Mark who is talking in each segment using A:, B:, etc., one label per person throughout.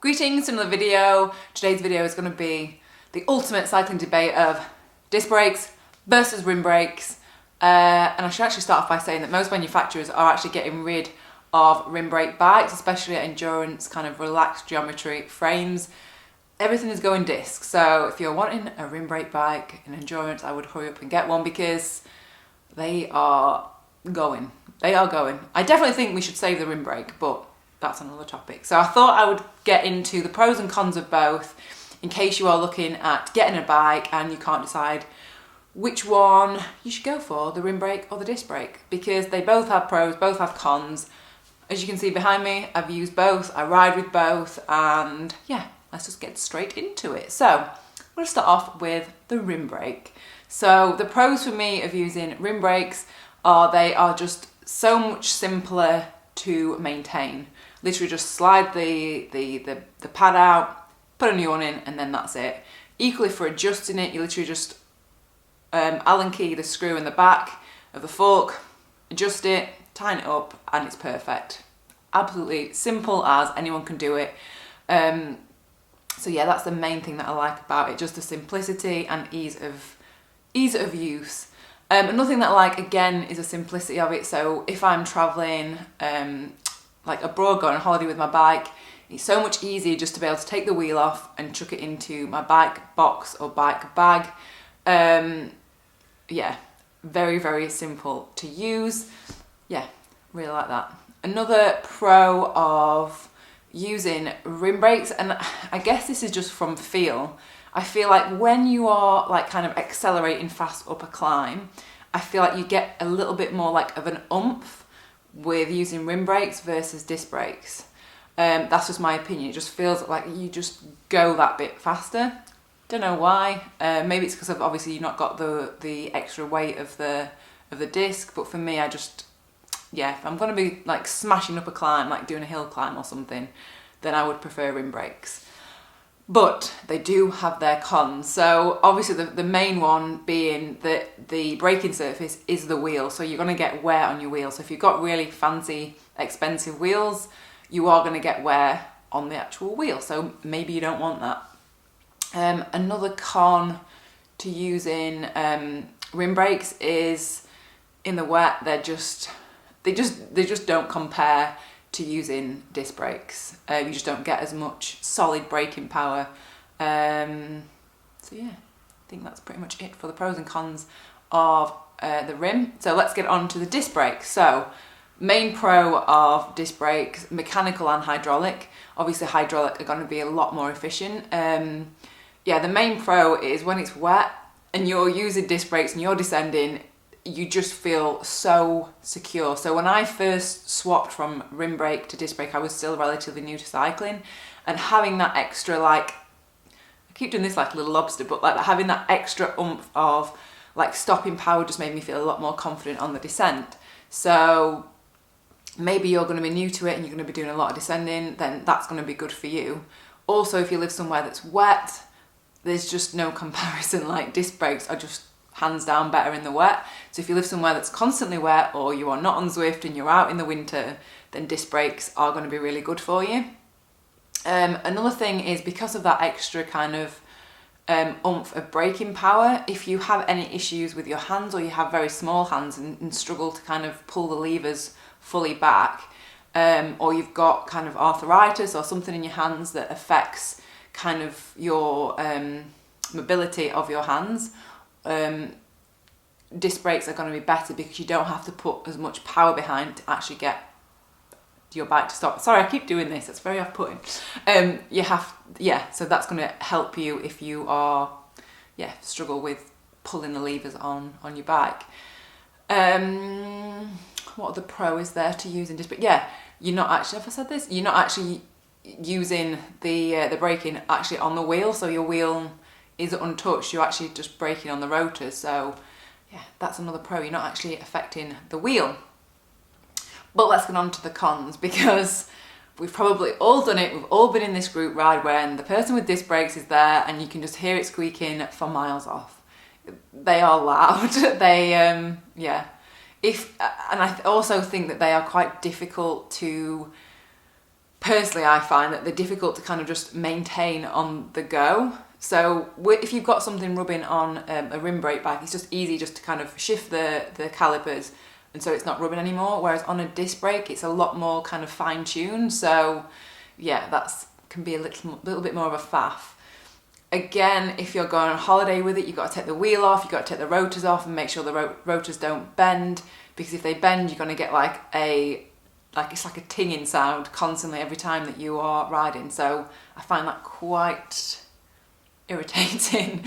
A: Greetings, another video. Today's video is going to be the ultimate cycling debate of disc brakes versus rim brakes. And I should actually start off by saying that most manufacturers are actually getting rid of rim brake bikes, especially endurance kind of relaxed geometry frames. Everything is going disc. So if you're wanting a rim brake bike in endurance, I would hurry up and get one because they are going. They are going. I definitely think we should save the rim brake, but that's another topic. So I thought I would get into the pros and cons of both in case you are looking at getting a bike and you can't decide which one you should go for, the rim brake or the disc brake, because they both have pros, both have cons. As you can see behind me, I've used both, I ride with both, and yeah, let's just get straight into it. So I'm going to start off with the rim brake. So the pros for me of using rim brakes are they are just so much simpler to maintain. Literally just slide the pad out, put a new one in, and then that's it. Equally for adjusting it, you literally just Allen key the screw in the back of the fork, adjust it, tighten it up, and it's perfect. Absolutely simple as anyone can do it. So yeah, that's the main thing that I like about it, just the simplicity and ease of use. Another thing that I like again is the simplicity of it. So if I'm traveling like abroad, going on holiday with my bike, it's so much easier just to be able to take the wheel off and chuck it into my bike box or bike bag. Yeah, very, very simple to use. Yeah, really like that. Another pro of using rim brakes, and I guess this is just from feel, I feel like when you are like kind of accelerating fast up a climb, I feel like you get a little bit more like of an oomph with using rim brakes versus disc brakes. That's just my opinion. It just feels like you just go that bit faster. Don't know why. Maybe it's because obviously you've not got the extra weight of the disc, but for me, I just, yeah, if I'm going to be like smashing up a climb, like doing a hill climb or something, then I would prefer rim brakes. But they do have their cons. So obviously the main one being that the braking surface is the wheel. So you're going to get wear on your wheels. So if you've got really fancy, expensive wheels, you are going to get wear on the actual wheel. So maybe you don't want that. Another con to using rim brakes is in the wet, they just don't compare to using disc brakes. You just don't get as much solid braking power. So yeah, I think that's pretty much it for the pros and cons of the rim. So let's get on to the disc brakes. So main pro of disc brakes, mechanical and hydraulic. Obviously hydraulic are going to be a lot more efficient. Yeah, the main pro is when it's wet and you're using disc brakes and you're descending, you just feel so secure. So when I first swapped from rim brake to disc brake, I was still relatively new to cycling, and having that extra, like, I keep doing this like a little lobster, but like having that extra oomph of like stopping power just made me feel a lot more confident on the descent. So maybe you're going to be new to it and you're going to be doing a lot of descending, then that's going to be good for you. Also, if you live somewhere that's wet, there's just no comparison. Like disc brakes are just hands down better in the wet. So if you live somewhere that's constantly wet, or you are not on Zwift and you're out in the winter, then disc brakes are going to be really good for you. Another thing is because of that extra kind of oomph of braking power, if you have any issues with your hands, or you have very small hands and struggle to kind of pull the levers fully back, or you've got kind of arthritis or something in your hands that affects kind of your mobility of your hands, disc brakes are going to be better because you don't have to put as much power behind to actually get your bike to stop. Sorry, I keep doing this, it's very off-putting. So that's going to help you if you are, struggle with pulling the levers on your bike. What other pro is there to using disc brake? Yeah, you're not actually, have I said this? You're not actually using the braking actually on the wheel, so your wheel is untouched, you're actually just braking on the rotors. So yeah, that's another pro, you're not actually affecting the wheel. But let's get on to the cons, because we've probably all done it, we've all been in this group ride when the person with disc brakes is there and you can just hear it squeaking for miles off. They are loud. They and I also think that they are quite difficult to personally I find that they're difficult to kind of just maintain on the go. So if you've got something rubbing on a rim brake bike, it's just easy just to kind of shift the calipers, and so it's not rubbing anymore. Whereas on a disc brake, it's a lot more kind of fine tuned. So yeah, that's can be a little bit more of a faff. Again, if you're going on holiday with it, you've got to take the wheel off, you've got to take the rotors off and make sure the rotors don't bend, because if they bend, you're going to get it's like a tinging sound constantly every time that you are riding. So I find that quite irritating.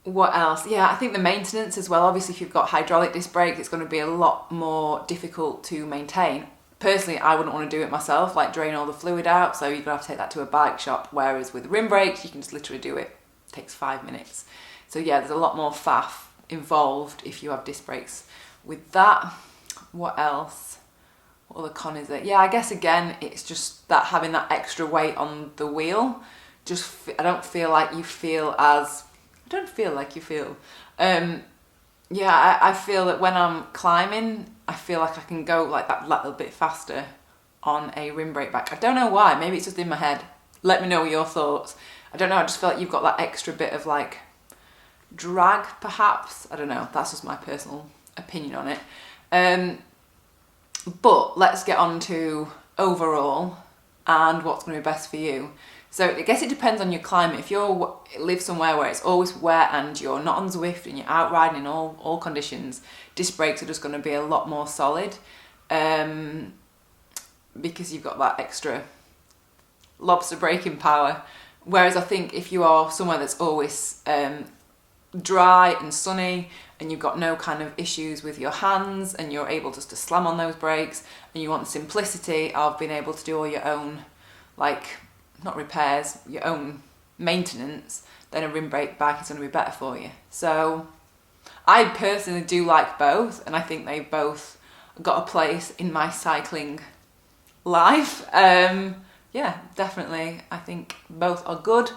A: What else? Yeah, I think the maintenance as well. Obviously, if you've got hydraulic disc brakes, it's going to be a lot more difficult to maintain. Personally, I wouldn't want to do it myself, like drain all the fluid out, so you're going to have to take that to a bike shop, whereas with rim brakes, you can just literally do it. It takes 5 minutes. So yeah, there's a lot more faff involved if you have disc brakes with that. What else? What other con is it? Yeah, I guess again, it's just that having that extra weight on the wheel. I don't feel like you feel. Yeah, I feel that when I'm climbing, I feel like I can go like that little bit faster on a rim brake bike. I don't know why, maybe it's just in my head. Let me know your thoughts. I don't know, I just feel like you've got that extra bit of like drag perhaps. I don't know, that's just my personal opinion on it. But let's get on to overall and what's going to be best for you. So I guess it depends on your climate. If you live somewhere where it's always wet and you're not on Zwift and you're out riding in all conditions, disc brakes are just going to be a lot more solid, because you've got that extra lobster braking power. Whereas I think if you are somewhere that's always dry and sunny and you've got no kind of issues with your hands and you're able just to slam on those brakes and you want the simplicity of being able to do all your own, not repairs, your own maintenance, then a rim brake bike is going to be better for you. So I personally do like both, and I think they've both got a place in my cycling life. Yeah, definitely. I think both are good.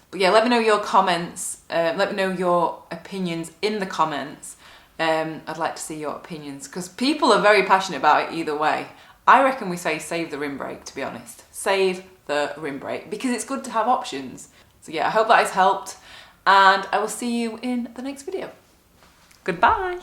A: But yeah, let me know your comments. Let me know your opinions in the comments. I'd like to see your opinions because people are very passionate about it either way. I reckon we say save the rim brake, to be honest. Save the rim brake because it's good to have options. So yeah, I hope that has helped and I will see you in the next video. Goodbye.